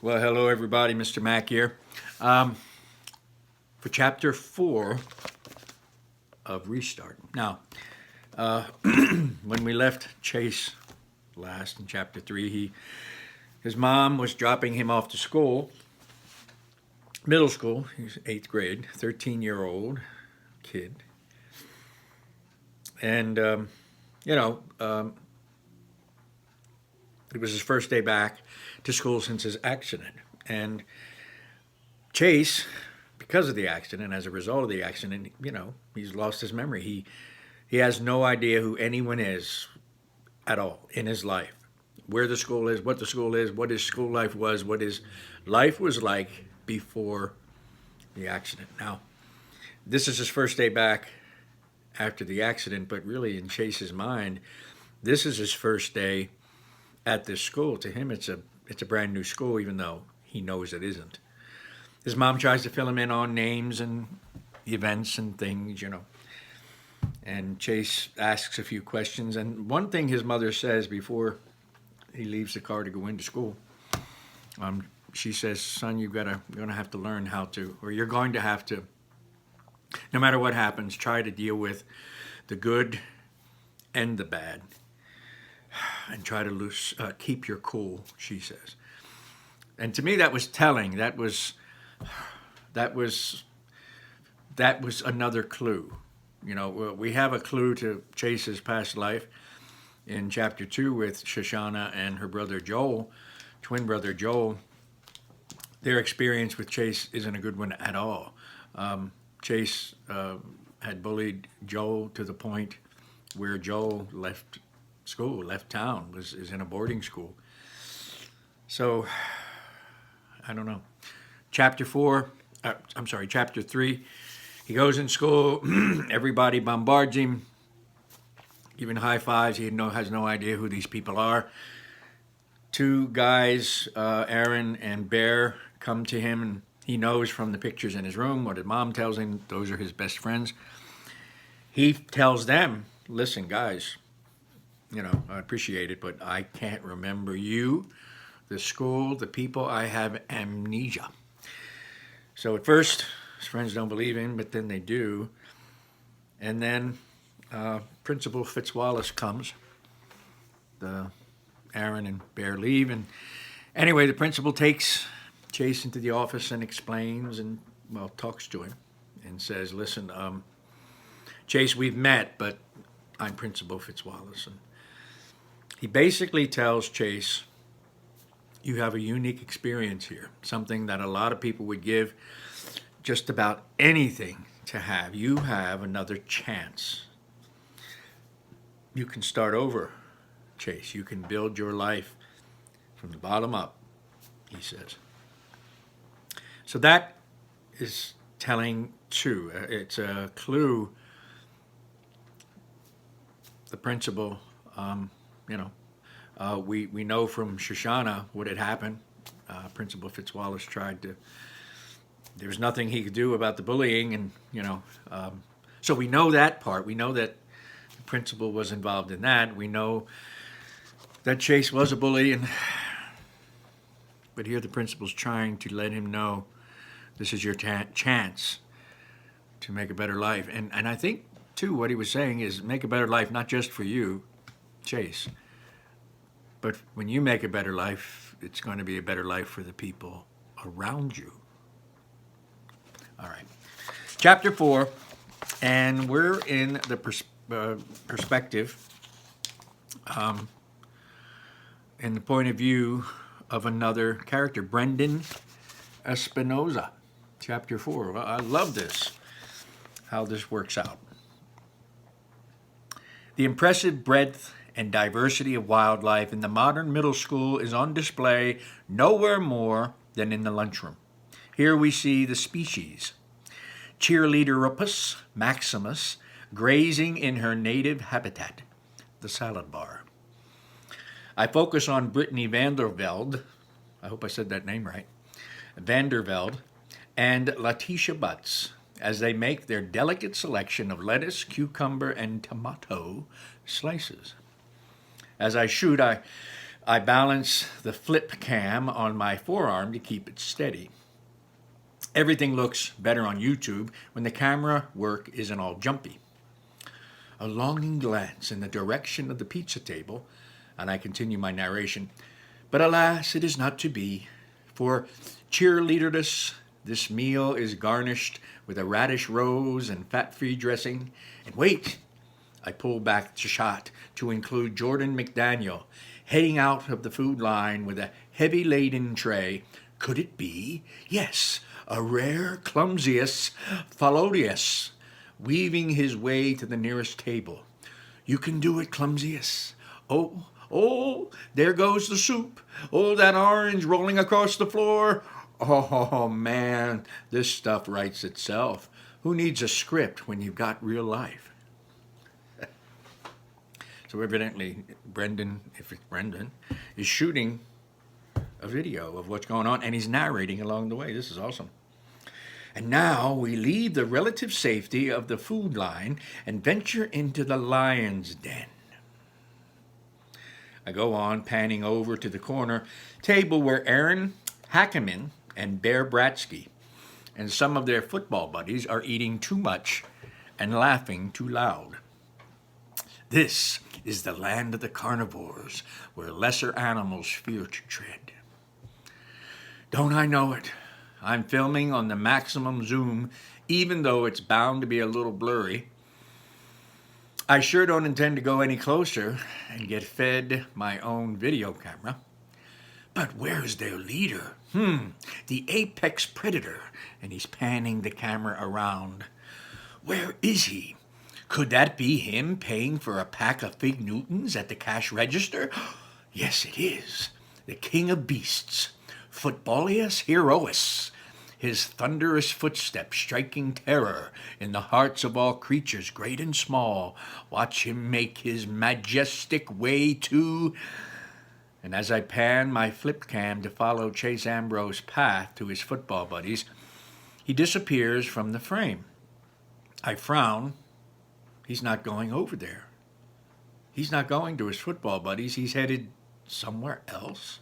Well, hello everybody, Mr. Mack here. For chapter 4 of Restart. Now, when we left Chase last in chapter 3, his mom was dropping him off to school, middle school. He's 8th grade, 13-year-old kid. And, it was his first day back to school since his accident. And Chase, because of the accident, as a result of the accident, he's lost his memory. He has no idea who anyone is at all in his life. Where the school is, what his school life was, what his life was like before the accident. Now, this is his first day back after the accident, but really in Chase's mind, this is his first day at this school. To him, it's a brand new school, even though he knows it isn't. His mom tries to fill him in on names and events and things, And Chase asks a few questions. And one thing his mother says before he leaves the car to go into school, she says, "Son, you're gonna have to learn how to, or you're going to have to, no matter what happens, try to deal with the good and the bad, and try to keep your cool," she says. And to me, that was telling. That was another clue. We have a clue to Chase's past life in chapter 2 with Shoshana and her brother Joel, twin brother Joel. Their experience with Chase isn't a good one at all. Chase had bullied Joel to the point where Joel left school, left town, is in a boarding school. So, I don't know. Chapter 3, he goes in school, everybody bombards him, giving high fives. He has no idea who these people are. Two guys, Aaron and Bear, come to him, and he knows from the pictures in his room what his mom tells him, those are his best friends. He tells them, "Listen, guys, I appreciate it, but I can't remember you, the school, the people. I have amnesia." So at first, his friends don't believe him, but then they do. And then Principal Fitzwallace comes. Aaron and Bear leave. And anyway, the principal takes Chase into the office and explains and, talks to him and says, "Listen, Chase, we've met, but I'm Principal Fitzwallace." And he basically tells Chase, "You have a unique experience here, something that a lot of people would give just about anything to have. You have another chance. You can start over, Chase. You can build your life from the bottom up," he says. So that is telling too. It's a clue. The principal, we know from Shoshana what had happened. Principal Fitzwallace there was nothing he could do about the bullying, and so we know that part. We know that the principal was involved in that. We know that Chase was a bully, but here the principal's trying to let him know this is your chance to make a better life. And I think too what he was saying is make a better life not just for you, Chase, but when you make a better life, it's going to be a better life for the people around you. All right. Chapter 4, and we're in the perspective, in the point of view of another character, Brendan Espinoza. Chapter 4. Well, I love this, how this works out. The impressive breadth and diversity of wildlife in the modern middle school is on display nowhere more than in the lunchroom. Here we see the species, Cheerleaderopus maximus, grazing in her native habitat, the salad bar. I focus on Brittany Vandervelde, I hope I said that name right, Vandervelde, and Letitia Butts as they make their delicate selection of lettuce, cucumber, and tomato slices. As I shoot, I balance the flip cam on my forearm to keep it steady. Everything looks better on YouTube when the camera work isn't all jumpy. A longing glance in the direction of the pizza table, and I continue my narration. But alas, it is not to be. For cheerleaderness, this meal is garnished with a radish rose and fat-free dressing. And wait, I pull back the shot to include Jordan McDaniel heading out of the food line with a heavy-laden tray. Could it be? Yes, a rare clumsius Phallodius, weaving his way to the nearest table. You can do it, clumsius. Oh, there goes the soup. Oh, that orange rolling across the floor. Oh, man, this stuff writes itself. Who needs a script when you've got real life? So evidently, Brendan, if it's Brendan, is shooting a video of what's going on, and he's narrating along the way. This is awesome. And now we leave the relative safety of the food line and venture into the lion's den. I go on, panning over to the corner table where Aaron Hackeman and Bear Bratsky and some of their football buddies are eating too much and laughing too loud. This is the land of the carnivores, where lesser animals fear to tread. Don't I know it? I'm filming on the maximum zoom, even though it's bound to be a little blurry. I sure don't intend to go any closer and get fed my own video camera. But where's their leader? The apex predator, and he's panning the camera around. Where is he? Could that be him paying for a pack of Fig Newtons at the cash register? Yes, it is. The king of beasts, Footballius Herois, his thunderous footsteps striking terror in the hearts of all creatures, great and small. Watch him make his majestic way to... And as I pan my flip cam to follow Chase Ambrose's path to his football buddies, he disappears from the frame. I frown. He's not going over there. He's not going to his football buddies. He's headed somewhere else.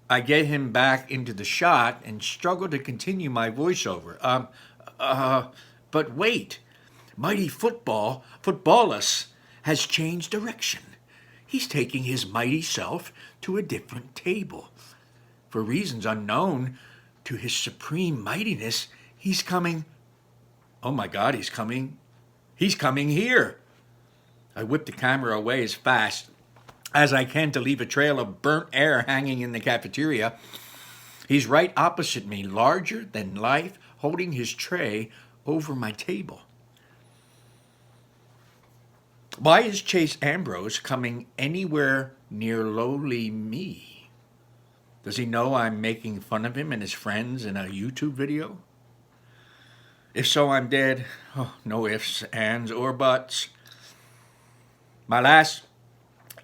I get him back into the shot and struggle to continue my voiceover. But wait. Mighty Footballus, has changed direction. He's taking his mighty self to a different table. For reasons unknown to his supreme mightiness, he's coming. Oh my God, he's coming. He's coming here. I whip the camera away as fast as I can to leave a trail of burnt air hanging in the cafeteria. He's right opposite me, larger than life, holding his tray over my table. Why is Chase Ambrose coming anywhere near lowly me? Does he know I'm making fun of him and his friends in a YouTube video? If so, I'm dead. Oh, no ifs, ands, or buts. My last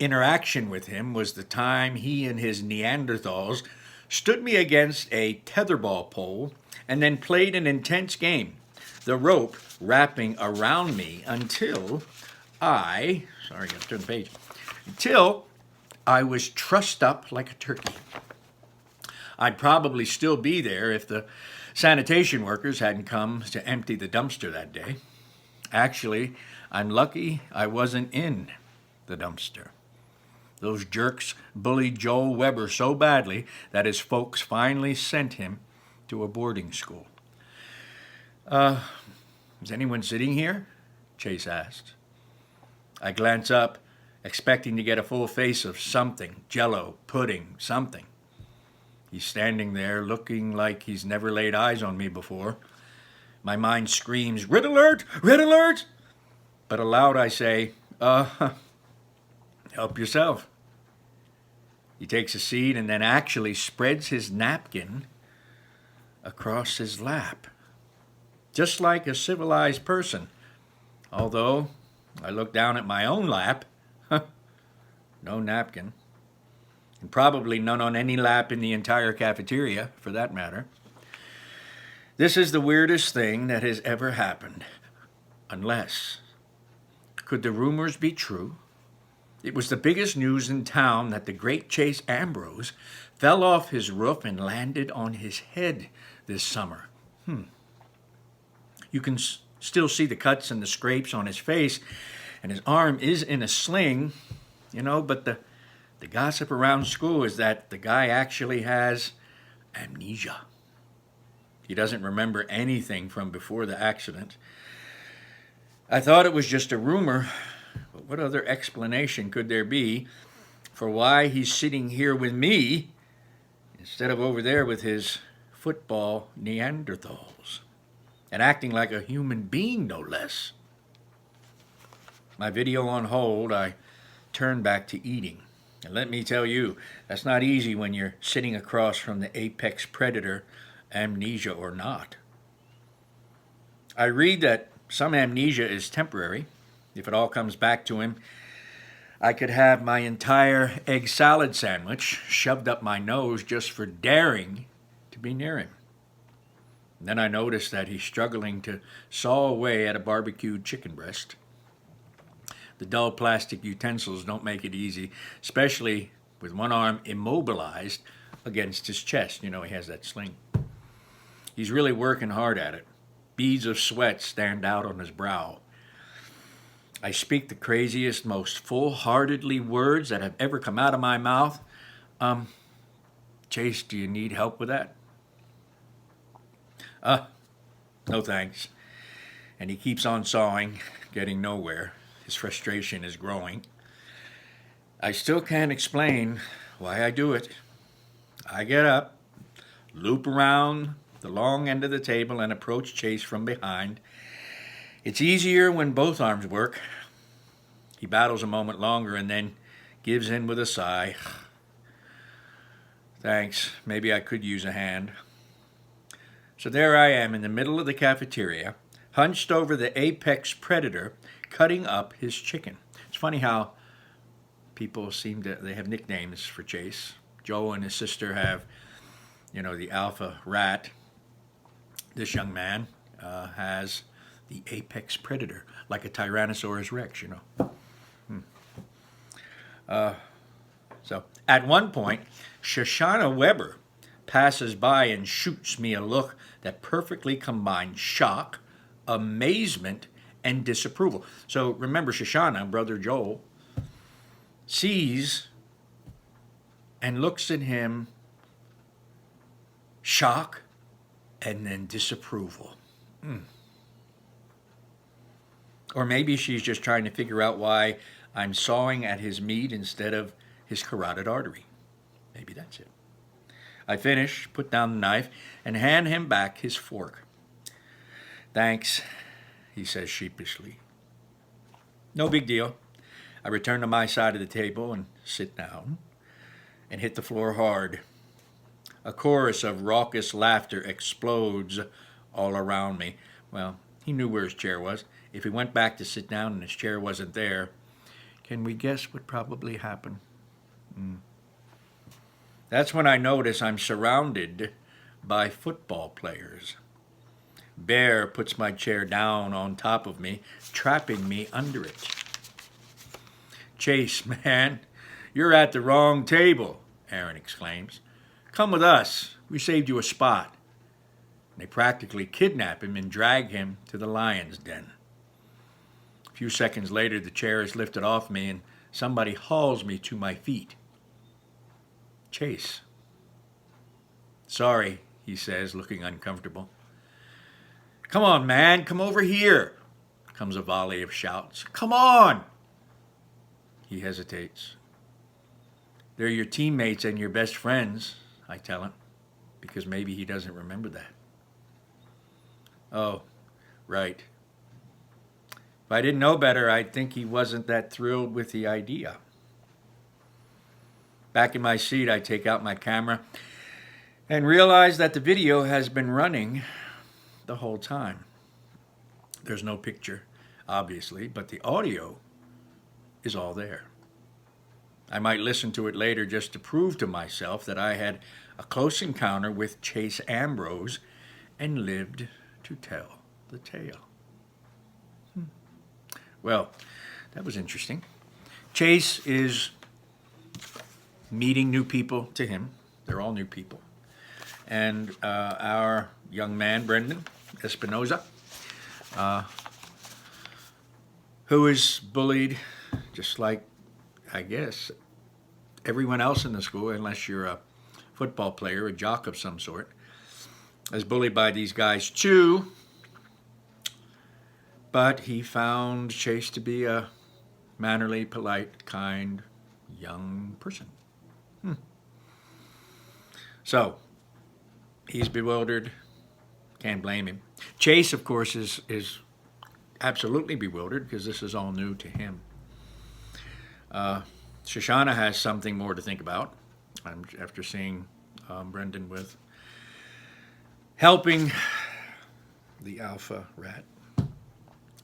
interaction with him was the time he and his Neanderthals stood me against a tetherball pole and then played an intense game, the rope wrapping around me until I was trussed up like a turkey. I'd probably still be there if the sanitation workers hadn't come to empty the dumpster that day. Actually, I'm lucky I wasn't in the dumpster. Those jerks bullied Joel Weber so badly that his folks finally sent him to a boarding school. Is anyone sitting here? Chase asked. I glance up, expecting to get a full face of something, jello, pudding, something. He's standing there looking like he's never laid eyes on me before. My mind screams, "Red alert! Red alert!" But aloud I say, help yourself. He takes a seat and then actually spreads his napkin across his lap, just like a civilized person. Although I look down at my own lap, no napkin, and probably none on any lap in the entire cafeteria, for that matter. This is the weirdest thing that has ever happened, unless, could the rumors be true? It was the biggest news in town that the great Chase Ambrose fell off his roof and landed on his head this summer. You can still see the cuts and the scrapes on his face, and his arm is in a sling, but the gossip around school is that the guy actually has amnesia. He doesn't remember anything from before the accident. I thought it was just a rumor, but what other explanation could there be for why he's sitting here with me instead of over there with his football Neanderthals and acting like a human being, no less? My video on hold, I turned back to eating. And let me tell you, that's not easy when you're sitting across from the apex predator, amnesia or not. I read that some amnesia is temporary. If it all comes back to him, I could have my entire egg salad sandwich shoved up my nose just for daring to be near him. And then I noticed that he's struggling to saw away at a barbecued chicken breast. The dull plastic utensils don't make it easy, especially with one arm immobilized against his chest. He has that sling. He's really working hard at it. Beads of sweat stand out on his brow. I speak the craziest, most full-heartedly words that have ever come out of my mouth. Chase, do you need help with that? No thanks. And he keeps on sawing, getting nowhere. His frustration is growing. I still can't explain why I do it. I get up, loop around the long end of the table, and approach Chase from behind. It's easier when both arms work. He battles a moment longer and then gives in with a sigh. Thanks, maybe I could use a hand. So there I am in the middle of the cafeteria, hunched over the apex predator, cutting up his chicken. It's funny how people they have nicknames for Chase. Joe and his sister have, the alpha rat. This young man has the apex predator, like a Tyrannosaurus Rex, So at one point, Shoshana Weber passes by and shoots me a look that perfectly combines shock, amazement, and disapproval. So remember, Shoshana, brother Joel, sees and looks at him, shock, and then disapproval. Or maybe she's just trying to figure out why I'm sawing at his meat instead of his carotid artery. Maybe that's it. I finish, put down the knife, and hand him back his fork. Thanks, he says sheepishly. No big deal. I return to my side of the table and sit down and hit the floor hard. A chorus of raucous laughter explodes all around me. Well, he knew where his chair was. If he went back to sit down and his chair wasn't there, can we guess what probably happened? That's when I notice I'm surrounded by football players. Bear puts my chair down on top of me, trapping me under it. Chase, man, you're at the wrong table, Aaron exclaims. Come with us. We saved you a spot. They practically kidnap him and drag him to the lion's den. A few seconds later, the chair is lifted off me and somebody hauls me to my feet. Chase. Sorry, he says, looking uncomfortable. Come on, man, come over here, comes a volley of shouts. Come on! He hesitates. They're your teammates and your best friends, I tell him, because maybe he doesn't remember that. Oh, right. If I didn't know better, I'd think he wasn't that thrilled with the idea. Back in my seat, I take out my camera and realize that the video has been running the whole time. There's no picture, obviously, but the audio is all there. I might listen to it later just to prove to myself that I had a close encounter with Chase Ambrose and lived to tell the tale. Well, that was interesting. Chase is meeting new people to him. They're all new people. And our young man, Brendan Espinoza, who is bullied just like, I guess, everyone else in the school, unless you're a football player, a jock of some sort, is bullied by these guys too. But he found Chase to be a mannerly, polite, kind, young person. So, he's bewildered. Can't blame him. Chase, of course, is absolutely bewildered because this is all new to him. Shoshana has something more to think about after seeing Brendan with helping the alpha rat.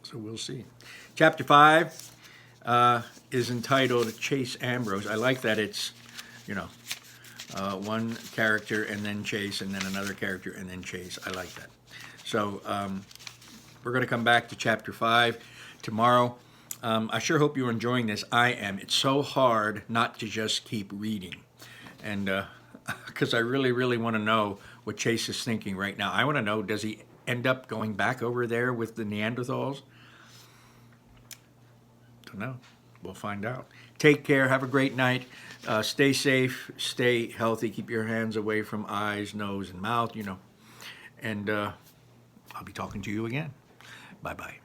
So we'll see. Chapter 5 is entitled Chase Ambrose. I like that it's, one character and then Chase and then another character and then Chase. I like that. So we're going to come back to Chapter 5 tomorrow. I sure hope you're enjoying this. I am. It's so hard not to just keep reading. And because I really, really want to know what Chase is thinking right now. I want to know, does he end up going back over there with the Neanderthals? Don't know. We'll find out. Take care. Have a great night. Stay safe. Stay healthy. Keep your hands away from eyes, nose, and mouth, And I'll be talking to you again. Bye-bye.